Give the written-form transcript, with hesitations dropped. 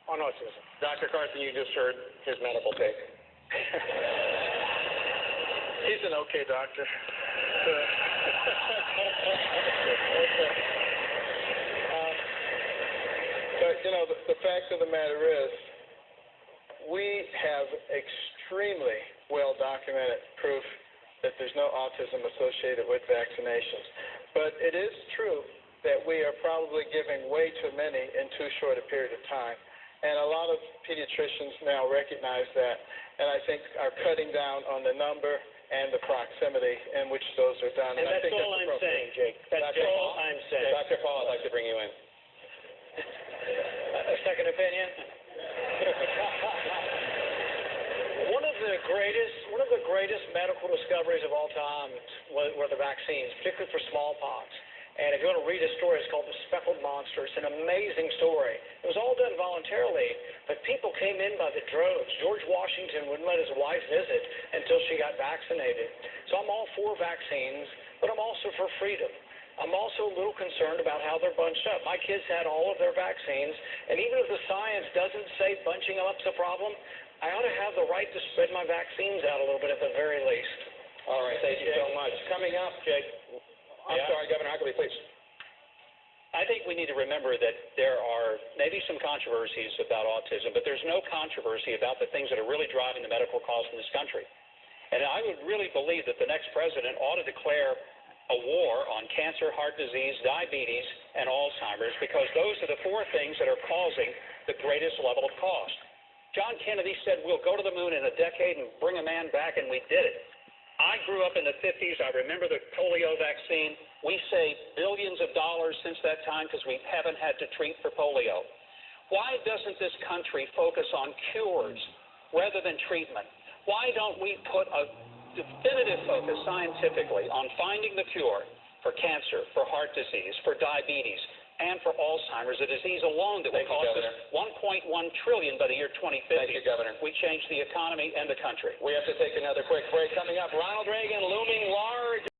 on autism. Dr. Carson, you just heard his medical take. He's an okay doctor. But, you know, the fact of the matter is, we have extremely well-documented proof that there's no autism associated with vaccinations. But it is true that we are probably giving way too many in too short a period of time. And a lot of pediatricians now recognize that, and I think are cutting down on the number and the proximity in which those are done. And that's all I'm saying, Jake. That's all I'm saying. Dr. Paul, I'd like to bring you in. A second opinion? One of the greatest medical discoveries of all time were the vaccines, particularly for smallpox. And if you want to read a story, it's called The Speckled Monster. It's an amazing story. It was all done voluntarily, but people came in by the droves. George Washington wouldn't let his wife visit until she got vaccinated. So I'm all for vaccines, but I'm also for freedom. I'm also a little concerned about how they're bunched up. My kids had all of their vaccines, and even if the science doesn't say bunching up's a problem, I ought to have the right to spread my vaccines out a little bit at the very least. All right, thank you so much. Coming up, Jake. I'm sorry, Governor Huckabee, please. I think we need to remember that there are maybe some controversies about autism, but there's no controversy about the things that are really driving the medical costs in this country. And I would really believe that the next president ought to declare a war on cancer, heart disease, diabetes, and Alzheimer's, because those are the four things that are causing the greatest level of cost. John Kennedy said we'll go to the moon in a decade and bring a man back, and we did it. I grew up in the 50s. I remember the polio vaccine. We saved billions of dollars since that time because we haven't had to treat for polio. Why doesn't this country focus on cures rather than treatment? Why don't we put a definitive focus scientifically on finding the cure for cancer, for heart disease, for diabetes, and for Alzheimer's, a disease alone that will cost us $1.1 trillion by the year 2050. Thank you, Governor. We change the economy and the country. We have to take another quick break. Coming up, Ronald Reagan looming large.